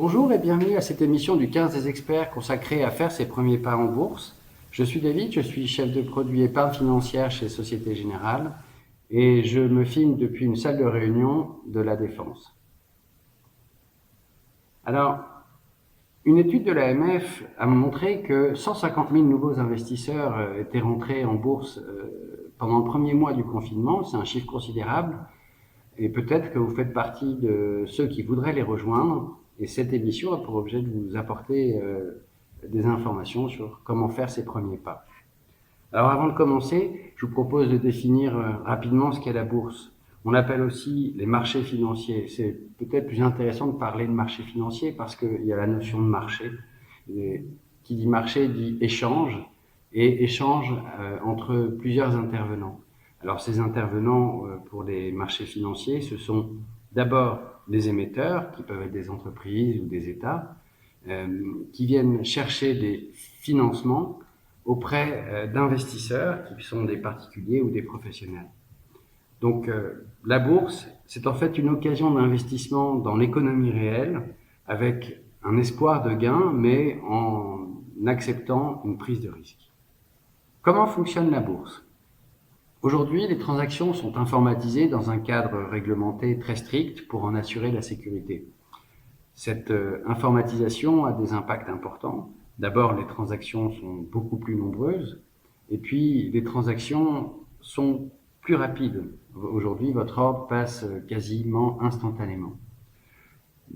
Bonjour et bienvenue à cette émission du 15 des experts consacrée à faire ses premiers pas en bourse. Je suis David, je suis chef de produit épargne financière chez Société Générale et je me filme depuis une salle de réunion de la Défense. Alors, une étude de l'AMF a montré que 150 000 nouveaux investisseurs étaient rentrés en bourse pendant le premier mois du confinement. C'est un chiffre considérable et peut-être que vous faites partie de ceux qui voudraient les rejoindre. Et cette émission a pour objet de vous apporter des informations sur comment faire ses premiers pas. Alors avant de commencer, je vous propose de définir rapidement ce qu'est la bourse. On appelle aussi les marchés financiers. C'est peut-être plus intéressant de parler de marché financier parce qu'il y a la notion de marché. Et qui dit marché dit échange, et échange entre plusieurs intervenants. Alors ces intervenants pour les marchés financiers, ce sont d'abord les émetteurs, qui peuvent être des entreprises ou des États, qui viennent chercher des financements auprès d'investisseurs qui sont des particuliers ou des professionnels. Donc la bourse, c'est en fait une occasion d'investissement dans l'économie réelle avec un espoir de gain, mais en acceptant une prise de risque. Comment fonctionne la bourse ? Aujourd'hui, les transactions sont informatisées dans un cadre réglementé très strict pour en assurer la sécurité. Cette informatisation a des impacts importants. D'abord, les transactions sont beaucoup plus nombreuses et puis les transactions sont plus rapides. Aujourd'hui, votre ordre passe quasiment instantanément.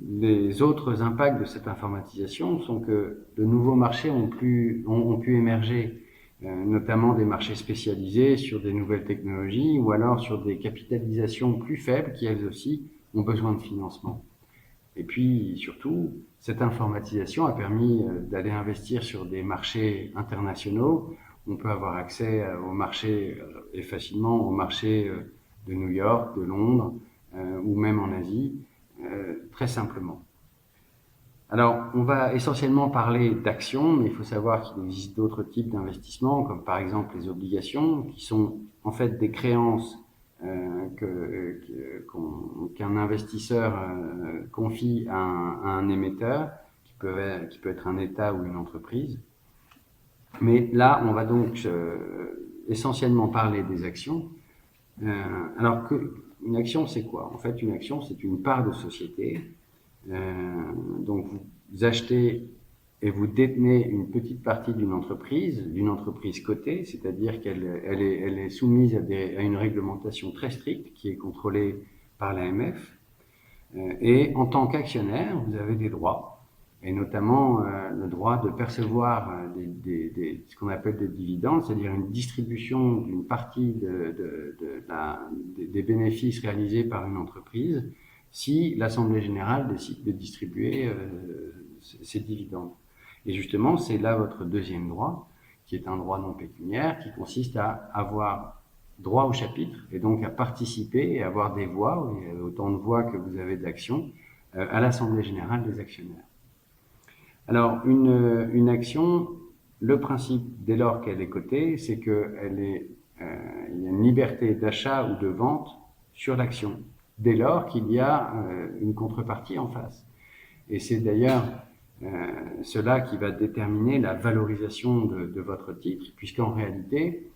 Les autres impacts de cette informatisation sont que de nouveaux marchés ont pu émerger, notamment des marchés spécialisés sur des nouvelles technologies ou alors sur des capitalisations plus faibles qui, elles aussi, ont besoin de financement. Et puis, surtout, cette informatisation a permis d'aller investir sur des marchés internationaux. On peut avoir accès aux marchés, et facilement aux marchés de New York, de Londres, ou même en Asie, très simplement. Alors, on va essentiellement parler d'actions, mais il faut savoir qu'il existe d'autres types d'investissements, comme par exemple les obligations, qui sont en fait des créances qu'un investisseur confie à un émetteur, qui peut être un État ou une entreprise. Mais là, on va donc essentiellement parler des actions. Alors, une action, c'est quoi ? En fait, une action, c'est une part de société. Donc, vous achetez et vous détenez une petite partie d'une entreprise cotée, c'est-à-dire qu'elle est soumise à une réglementation très stricte qui est contrôlée par l'AMF. Et en tant qu'actionnaire, vous avez des droits, et notamment le droit de percevoir ce qu'on appelle des dividendes, c'est-à-dire une distribution d'une partie des bénéfices réalisés par une entreprise si l'Assemblée générale décide de distribuer ces dividendes. Et justement, c'est là votre deuxième droit, qui est un droit non pécuniaire, qui consiste à avoir droit au chapitre, et donc à participer et avoir des voix, autant de voix que vous avez d'actions, à l'Assemblée générale des actionnaires. Alors, une action, le principe, dès lors qu'elle est cotée, c'est qu'il y a une liberté d'achat ou de vente sur l'action, dès lors qu'il y a une contrepartie en face. Et c'est d'ailleurs cela qui va déterminer la valorisation de votre titre, puisqu'en réalité,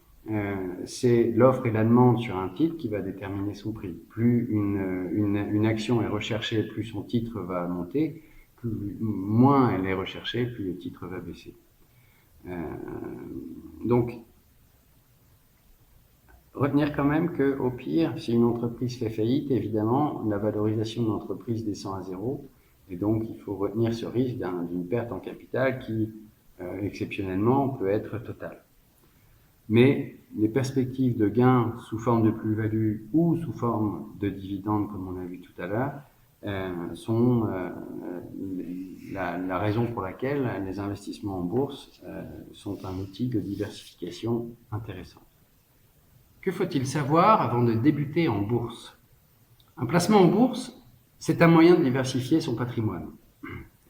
c'est l'offre et la demande sur un titre qui va déterminer son prix. Plus une action est recherchée, plus son titre va monter, moins elle est recherchée, plus le titre va baisser. Donc, retenir quand même qu'au pire, si une entreprise fait faillite, évidemment, la valorisation de l'entreprise descend à zéro. Et donc, il faut retenir ce risque d'une perte en capital qui, exceptionnellement, peut être totale. Mais les perspectives de gains sous forme de plus-value ou sous forme de dividendes, comme on a vu tout à l'heure, sont la raison pour laquelle les investissements en bourse sont un outil de diversification intéressant. Que faut-il savoir avant de débuter en bourse ? Un placement en bourse, c'est un moyen de diversifier son patrimoine.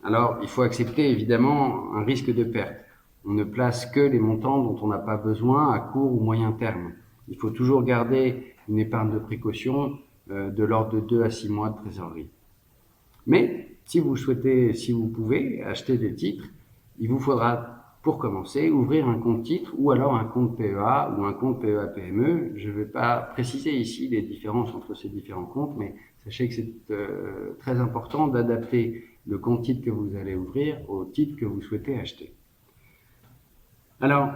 Alors, il faut accepter évidemment un risque de perte. On ne place que les montants dont on n'a pas besoin à court ou moyen terme. Il faut toujours garder une épargne de précaution de l'ordre de 2 à 6 mois de trésorerie. Mais Si vous pouvez acheter des titres, il vous faudra, pour commencer, ouvrir un compte titre ou alors un compte PEA ou un compte PEA-PME. Je ne vais pas préciser ici les différences entre ces différents comptes, mais sachez que c'est très important d'adapter le compte titre que vous allez ouvrir au titre que vous souhaitez acheter. Alors,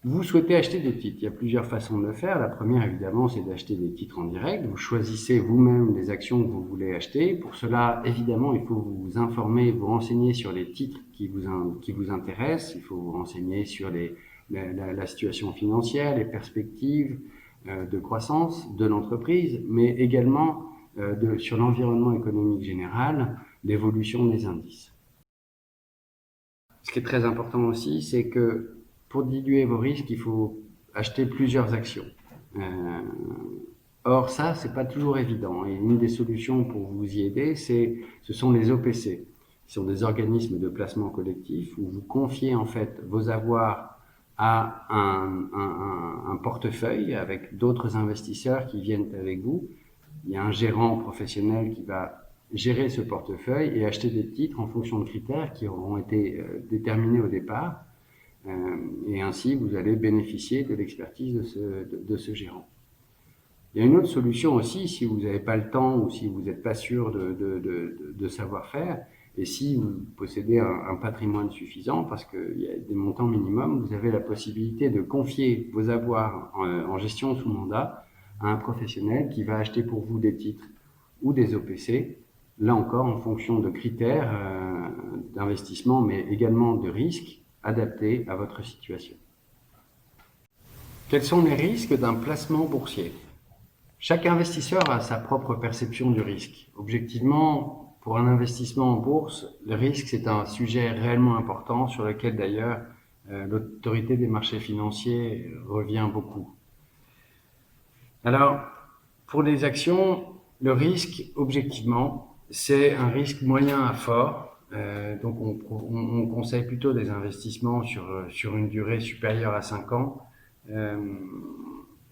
vous souhaitez acheter des titres. Il y a plusieurs façons de le faire. La première, évidemment, c'est d'acheter des titres en direct. Vous choisissez vous-même les actions que vous voulez acheter. Pour cela, évidemment, il faut vous informer, vous renseigner sur les titres qui vous intéressent. Il faut vous renseigner sur la situation financière, les perspectives de croissance de l'entreprise, mais également sur l'environnement économique général, l'évolution des indices. Ce qui est très important aussi, c'est que pour diluer vos risques, il faut acheter plusieurs actions. Or, ça, c'est pas toujours évident. Et une des solutions pour vous y aider, ce sont les OPC, qui sont des organismes de placement collectif où vous confiez en fait vos avoirs à un portefeuille avec d'autres investisseurs qui viennent avec vous. Il y a un gérant professionnel qui va gérer ce portefeuille et acheter des titres en fonction de critères qui auront été déterminés au départ. Et ainsi, vous allez bénéficier de l'expertise de ce gérant. Il y a une autre solution aussi, si vous n'avez pas le temps ou si vous n'êtes pas sûr de savoir faire, et si vous possédez un patrimoine suffisant, parce qu'il y a des montants minimums, vous avez la possibilité de confier vos avoirs en gestion sous mandat à un professionnel qui va acheter pour vous des titres ou des OPC, là encore en fonction de critères d'investissement, mais également de risques adaptés à votre situation. Quels sont les risques d'un placement boursier ? Chaque investisseur a sa propre perception du risque. Objectivement, pour un investissement en bourse, le risque c'est un sujet réellement important sur lequel d'ailleurs l'autorité des marchés financiers revient beaucoup. Alors, pour les actions, le risque, objectivement, c'est un risque moyen à fort. Donc on conseille plutôt des investissements sur une durée supérieure à 5 ans.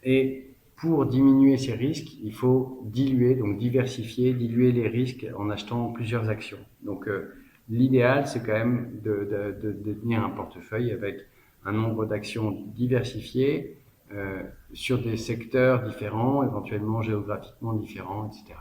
Et pour diminuer ces risques, il faut diluer les risques en achetant plusieurs actions. Donc l'idéal, c'est quand même de détenir un portefeuille avec un nombre d'actions diversifiées sur des secteurs différents, éventuellement géographiquement différents, etc.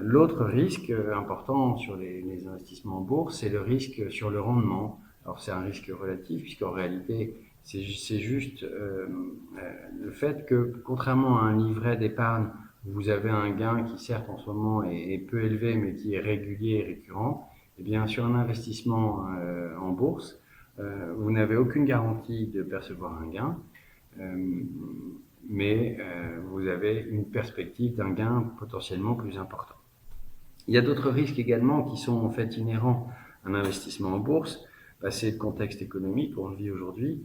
L'autre risque important sur les investissements en bourse, c'est le risque sur le rendement. Alors c'est un risque relatif, puisqu'en réalité, c'est juste le fait que, contrairement à un livret d'épargne, vous avez un gain qui certes en ce moment est peu élevé, mais qui est régulier et récurrent, et bien sur un investissement en bourse, vous n'avez aucune garantie de percevoir un gain, mais vous avez une perspective d'un gain potentiellement plus important. Il y a d'autres risques également qui sont en fait inhérents à un investissement en bourse. C'est le contexte économique qu'on vit aujourd'hui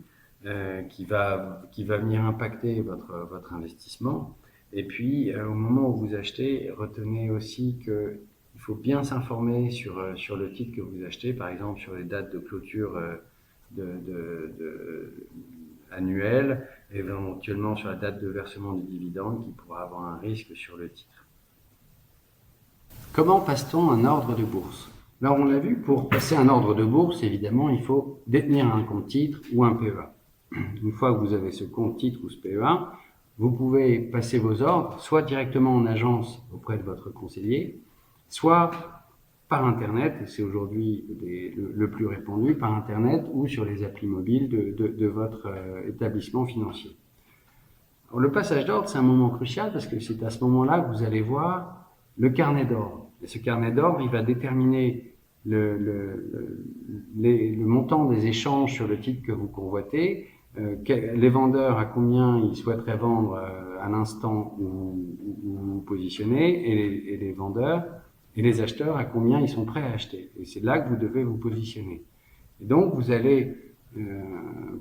qui va venir impacter votre investissement. Et puis au moment où vous achetez, retenez aussi que il faut bien s'informer sur le titre que vous achetez, par exemple sur les dates de clôture annuelle, éventuellement sur la date de versement du dividende qui pourra avoir un risque sur le titre. Comment passe-t-on un ordre de bourse ? Alors on l'a vu, pour passer un ordre de bourse, évidemment, il faut détenir un compte titre ou un PEA. Une fois que vous avez ce compte titre ou ce PEA, vous pouvez passer vos ordres soit directement en agence auprès de votre conseiller, soit par Internet, et c'est aujourd'hui le plus répandu, par Internet ou sur les applis mobiles de votre établissement financier. Alors, le passage d'ordre, c'est un moment crucial parce que c'est à ce moment-là que vous allez voir le carnet d'ordre. Et ce carnet d'ordre, il va déterminer le montant des échanges sur le titre que vous convoitez, les vendeurs à combien ils souhaiteraient vendre à l'instant où vous vous positionnez, et les vendeurs et les acheteurs à combien ils sont prêts à acheter. Et c'est là que vous devez vous positionner. Et donc, vous allez,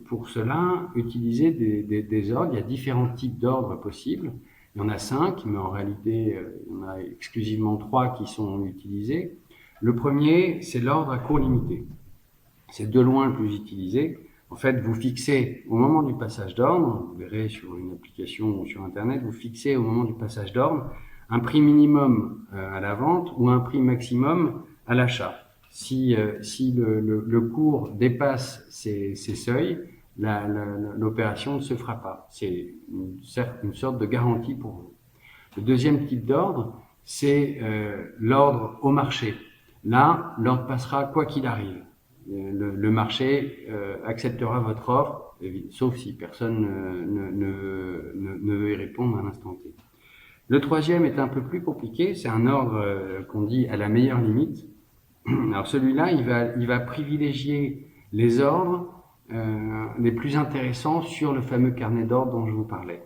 pour cela, utiliser des ordres. Il y a différents types d'ordres possibles. Il y en a 5, mais en réalité, il y en a exclusivement 3 qui sont utilisés. Le premier, c'est l'ordre à cours limité. C'est de loin le plus utilisé. En fait, vous fixez au moment du passage d'ordre, vous verrez sur une application ou sur Internet, vous fixez au moment du passage d'ordre un prix minimum à la vente ou un prix maximum à l'achat. Si le cours dépasse ces seuils, l'opération ne se fera pas. C'est une sorte de garantie pour vous. Le deuxième type d'ordre, c'est l'ordre au marché. Là, l'ordre passera quoi qu'il arrive. Le marché acceptera votre offre, sauf si personne ne veut y répondre à l'instant T. Le troisième est un peu plus compliqué, c'est un ordre qu'on dit à la meilleure limite. Alors celui-là, il va privilégier les ordres les plus intéressants sur le fameux carnet d'ordre dont je vous parlais.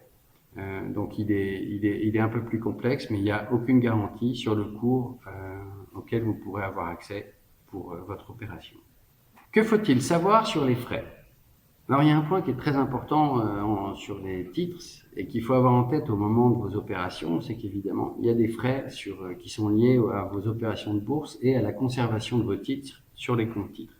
Donc il est un peu plus complexe, mais il n'y a aucune garantie sur le cours auquel vous pourrez avoir accès pour votre opération. Que faut-il savoir sur les frais? Alors il y a un point qui est très important sur les titres et qu'il faut avoir en tête au moment de vos opérations, c'est qu'évidemment il y a des frais qui sont liés à vos opérations de bourse et à la conservation de vos titres sur les comptes titres.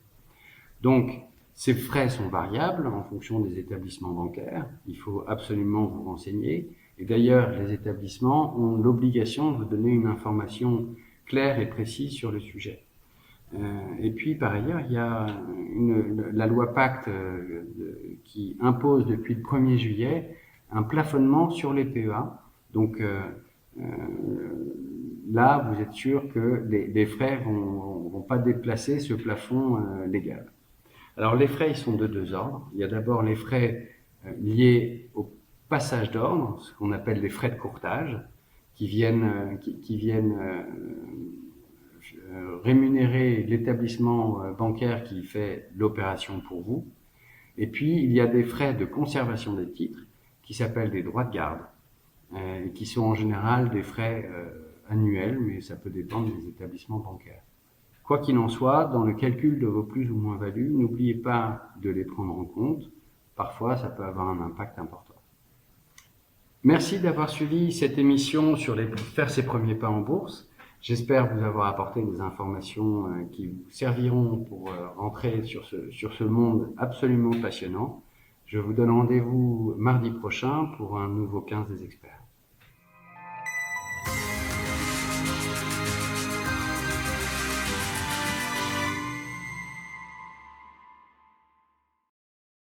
Donc ces frais sont variables en fonction des établissements bancaires, il faut absolument vous renseigner et d'ailleurs les établissements ont l'obligation de vous donner une information claire et précise sur le sujet. Et puis par ailleurs, il y a la loi Pacte qui impose depuis le 1er juillet un plafonnement sur les PEA. Donc là, vous êtes sûr que les frais vont pas déplacer ce plafond légal. Alors les frais, ils sont de deux ordres. Il y a d'abord les frais liés au passage d'ordre, ce qu'on appelle les frais de courtage, qui viennent rémunérer l'établissement bancaire qui fait l'opération pour vous. Et puis, il y a des frais de conservation des titres qui s'appellent des droits de garde, qui sont en général des frais annuels, mais ça peut dépendre des établissements bancaires. Quoi qu'il en soit, dans le calcul de vos plus ou moins-values, n'oubliez pas de les prendre en compte. Parfois, ça peut avoir un impact important. Merci d'avoir suivi cette émission sur faire ses premiers pas en bourse. J'espère vous avoir apporté des informations qui vous serviront pour entrer sur ce monde absolument passionnant. Je vous donne rendez-vous mardi prochain pour un nouveau 15 des experts.